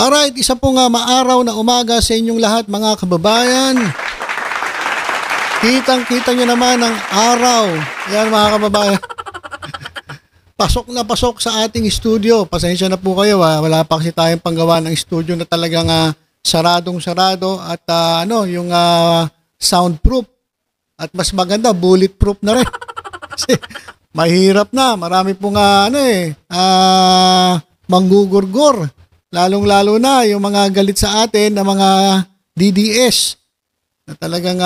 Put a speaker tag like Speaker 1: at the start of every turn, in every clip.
Speaker 1: Alright, isa pong maaraw na umaga sa inyong lahat mga kababayan. Kitang-kita nyo naman ang araw. Yan mga kababayan. Pasok na pasok sa ating studio. Pasensya na po kayo. Wala pa kasi tayong panggawa ng studio na talagang saradong-sarado at yung soundproof. At mas maganda, bulletproof na rin. Kasi mahirap na. Marami pong manggugurgur. Lalong-lalo na yung mga galit sa atin na mga DDS na talagang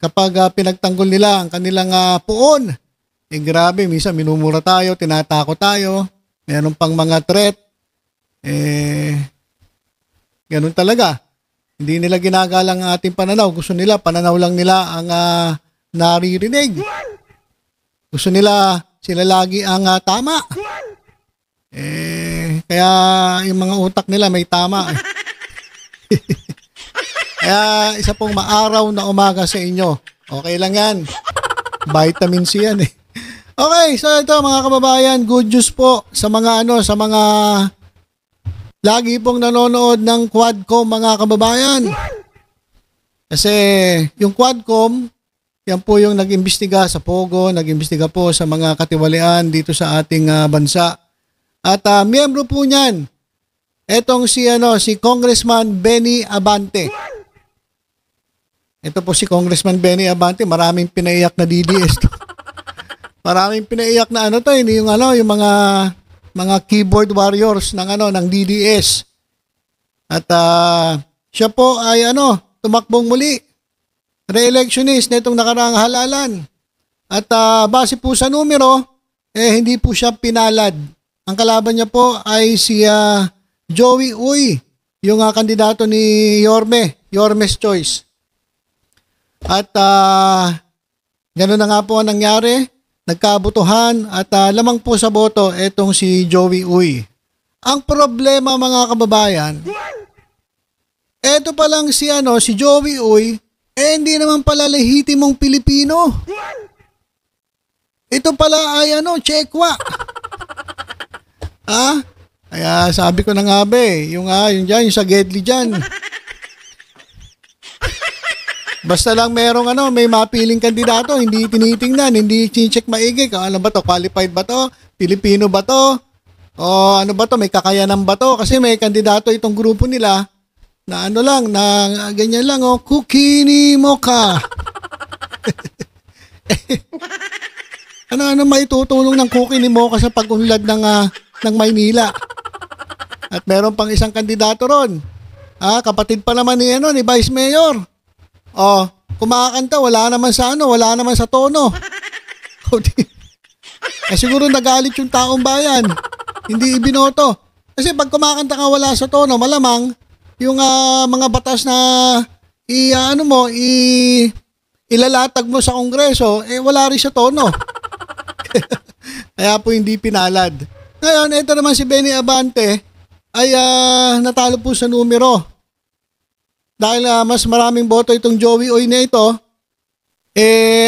Speaker 1: kapag pinagtanggol nila ang kanilang puon, grabe, minsan minumura tayo, tinatakot tayo, meron pang mga threat, ganun talaga. Hindi nila ginagalang ang ating pananaw. Gusto nila, pananaw lang nila ang naririnig. Gusto nila, sila lagi ang tama. Kaya yung mga utak nila may tama. Kaya isa pong maaraw na umaga sa inyo. Okay lang yan. Vitamin C yan Okay, so ito mga kababayan, good news po sa mga sa mga lagi pong nanonood ng Quadcom mga kababayan. Kasi yung Quadcom, yan po yung nag-imbestiga sa Pogo, nag-imbestiga po sa mga katiwalian dito sa ating bansa. At miyembro po niyan, etong si Congressman Benny Abante. Ito po si Congressman Benny Abante, maraming pinaiyak na DDS to. Maraming pinaiyak na yung mga keyboard warriors ng DDS. At siya po ay tumakbong muli. Re-electionist na itong nakaraang halalan. At base po sa numero, hindi po siya pinalad. Ang kalaban niya po ay si Joey Uy, yung kandidato ni Yorme's Choice. At gano'n na nga po ang nangyari, nagkabutuhan at lamang po sa boto etong si Joey Uy. Ang problema mga kababayan, eto pa lang si Joey Uy, hindi naman pala lehitimong Pilipino. Ito pala ay Chekwa. Kaya sabi ko na nga yung dyan, yung sa Gedli dyan. Basta lang may mapiling kandidato, hindi tinitingnan, hindi chinecheck maigi kung ano ba to, qualified ba to, Pilipino ba to, o ano ba to, may kakayanan ba to, kasi may kandidato itong grupo nila na na ganyan lang, Kukini Moka. Ano maitutulong ng Kukini Moka sa pag-unlad ng Maynila. At meron pang isang kandidato ron. Kapatid pa naman ni Vice Mayor. Kumakanta, wala naman sa tono. Siguro nagalit yung taong bayan. Hindi ibinoto. Kasi pag kumakanta ka wala sa tono, malamang yung mga batas na ilalatag mo sa Kongreso, wala rin sa tono. Kaya po hindi pinalad. Ngayon, ito naman si Benny Abante ay natalo po sa numero. Dahil mas maraming boto itong Joey Uy na ito,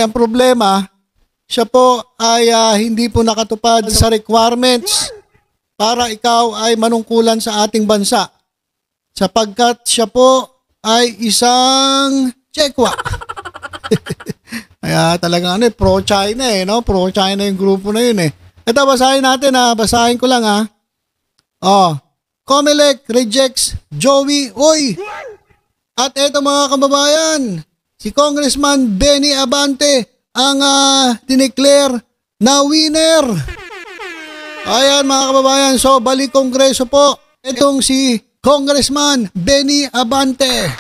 Speaker 1: ang problema, siya po ay hindi po nakatupad sa requirements para ikaw ay manungkulan sa ating bansa. Sapagkat siya po ay isang Chekwa. Kaya talagang pro-China pro-China yung grupo na yun Ito, basahin natin basahin ko lang Comelec rejects Joey Uy. At ito mga kababayan, si Congressman Benny Abante ang dineclare na winner. Ayan mga kababayan, so balik Kongreso po. Itong si Congressman Benny Abante.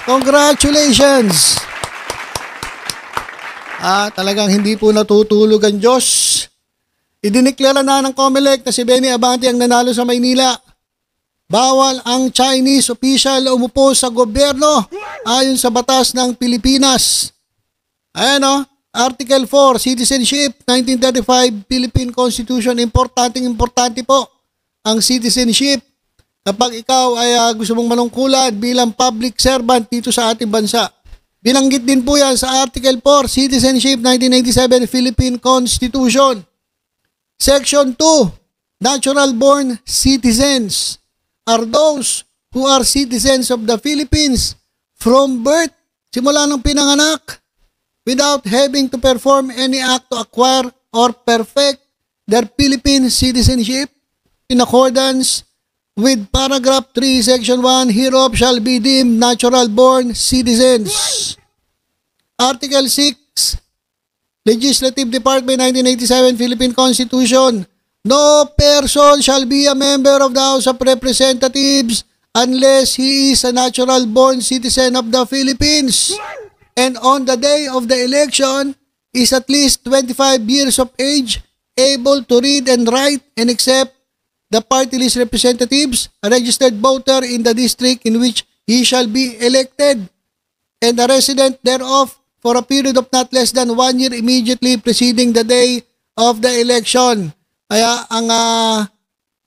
Speaker 1: Congratulations! Talagang hindi po natutulog ang Diyos. Idineklara na ng Comelec na si Benny Abante ang nanalo sa Maynila. Bawal ang Chinese official umupo sa gobyerno ayon sa batas ng Pilipinas. Ayan Article 4, Citizenship, 1935 Philippine Constitution. Importante po ang citizenship kapag ikaw ay gusto mong manungkulan bilang public servant dito sa ating bansa. Binanggit din po yan sa Article 4, Citizenship, 1987 Philippine Constitution. Section 2, natural-born citizens are those who are citizens of the Philippines from birth, simula ng pinanganak, without having to perform any act to acquire or perfect their Philippine citizenship in accordance with paragraph 3, section 1 hereof shall be deemed natural-born citizens. Article 6, Legislative Department 1987 Philippine Constitution. No person shall be a member of the House of Representatives unless he is a natural-born citizen of the Philippines and on the day of the election is at least 25 years of age, able to read and write and accept the party list representatives, a registered voter in the district in which he shall be elected, and a resident thereof for a period of not less than 1 year immediately preceding the day of the election. Kaya ang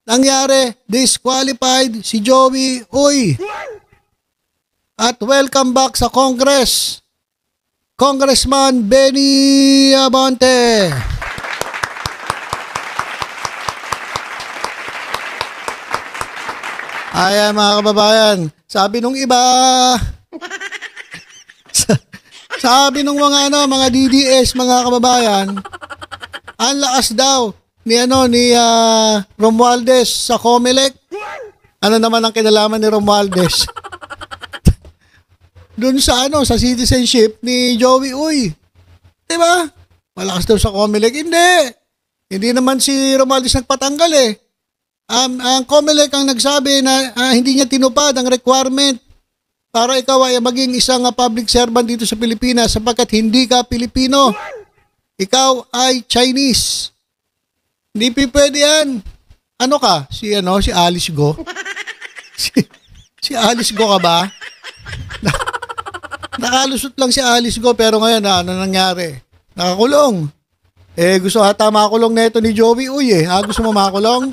Speaker 1: nangyari, disqualified si Joey Uy. At welcome back sa Congress, Congressman Benny Abante. Ayan mga kababayan, sabi nung iba, sabi nung mga DDS mga kababayan, ang lakas daw ni Romualdez sa Comelec. Ano naman ang kinalaman ni Romualdez? Doon sa sa citizenship ni Joey Uy. 'Di ba? Malakas daw sa Comelec. Hindi naman si Romualdez nagpatanggal eh. Ang Comelec ang nagsabi na hindi niya tinupad ang requirement para ikaw ay maging isang public servant dito sa Pilipinas sapagkat hindi ka Pilipino. Ikaw ay Chinese. Hindi pwede yan. Ano ka? Si Alice Go? si Alice Go ka ba? Nakalusot lang si Alice Go pero ngayon ano nangyari? Nakakulong. Gusto ata makulong na ito ni Joey Uy eh. Gusto mo makulong?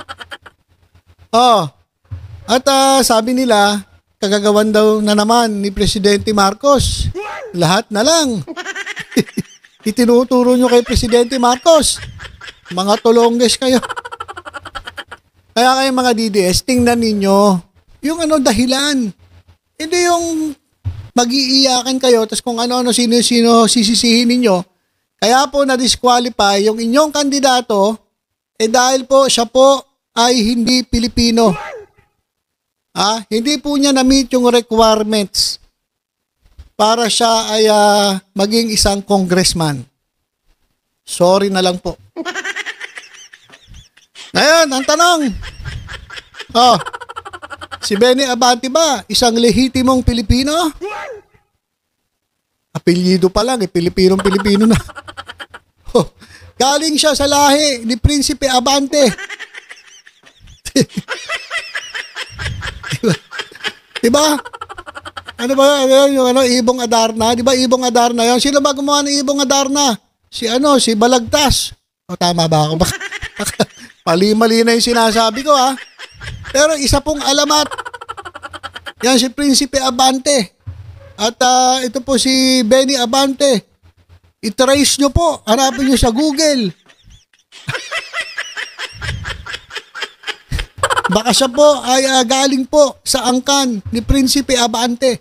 Speaker 1: At sabi nila, kagagawan daw na naman ni Presidente Marcos. Lahat na lang. Itinuturo nyo kay Presidente Marcos. Mga tulongges kayo. Kaya kayo mga DDS, tingnan ninyo yung dahilan. Hindi yung mag-iiyakan kayo tapos kung ano-ano sino-sino sisisihin ninyo. Kaya po na-disqualify yung inyong kandidato dahil po siya po ay hindi Pilipino. Hindi po niya na-meet yung requirements para siya ay maging isang congressman. Sorry na lang po. Ngayon, ang tanong. Si Benny Abante ba isang lehitimong Pilipino? Apelyido pa lang, Pilipinong-Pilipino na. Galing siya sa lahi ni Prinsipe Abante. Diba? Ano ba yung Ibong Adarna? Diba Ibong Adarna yun? Sino ba gumawa ng Ibong Adarna? Si Balagtas. Tama ba ako? Mali-mali na yung sinasabi ko Pero isa pong alamat. Yan si Prinsipe Abante. At ito po si Benny Abante. I-trace nyo po. Hanapin nyo sa Google. Baka siya po ay galing po sa angkan ni Prinsipe Abante.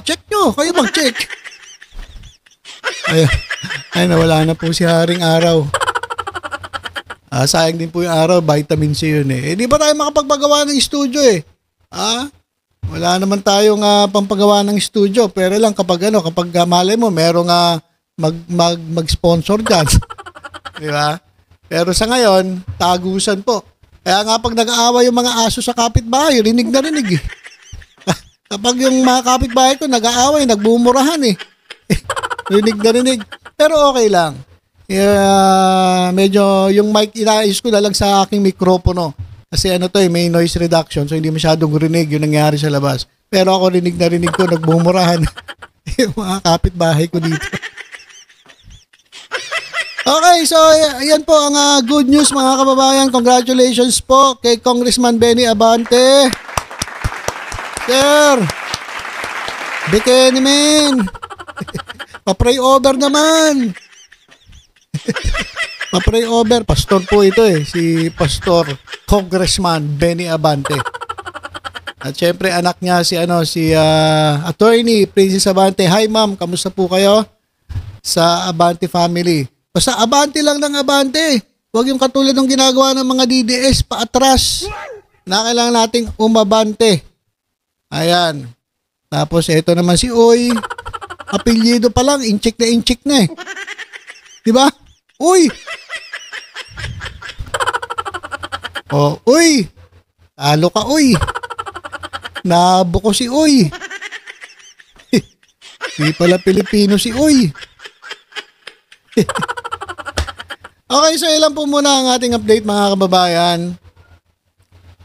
Speaker 1: Check nyo. Kayo mag-check. Ay, nawala na po si Haring Araw. Sayang din po yung araw, vitamin C yun eh. Di ba tayo makapagpagawa ng studio eh? Wala naman tayong pampagawa ng studio. Pero lang kapag malay mo, merong mag-sponsor dyan. Di ba? Pero sa ngayon, tagusan po. Kaya nga pag nag-aaway yung mga aso sa kapitbahay, rinig na rinig eh. Kapag yung mga kapitbahay ko nag-aaway, nagbumurahan eh. Rinig na rinig. Pero okay lang. Medyo yung mic inaayos ko na lang sa aking mikropono. Kasi may noise reduction so hindi masyadong rinig yung nangyari sa labas. Pero ako rinig na rinig ko, nagbumurahan yung mga kapitbahay ko dito. Okay, so ayan po ang good news mga kababayan. Congratulations po kay Congressman Benny Abante. Sir, Bikini man. Pa-pray over naman. Pa-pray over, pastor po ito si Pastor Congressman Benny Abante. At syempre anak niya si Attorney Princess Abante. Hi ma'am, kamusta po kayo sa Abante family? Basta Abante lang ng Abante. Huwag yung katulad ng ginagawa ng mga DDS paatras. Na kailangan nating umabante. Ayan. Tapos ito naman si Uy. Apelyido pa lang, inchik na eh. Diba? Uy! Oh, Uy! Talo ka, Uy! Nabuko si Uy. Di pala Pilipino si Uy. Okay, so ilan po muna ang ating update mga kababayan.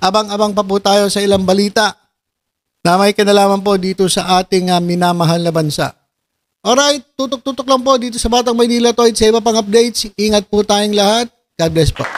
Speaker 1: Abang-abang pa po tayo sa ilang balita na may kinalaman po dito sa ating minamahal na bansa. Alright, tutok-tutok lang po dito sa Batang Maynila Toid sa iba pang updates. Ingat po tayong lahat. God bless po.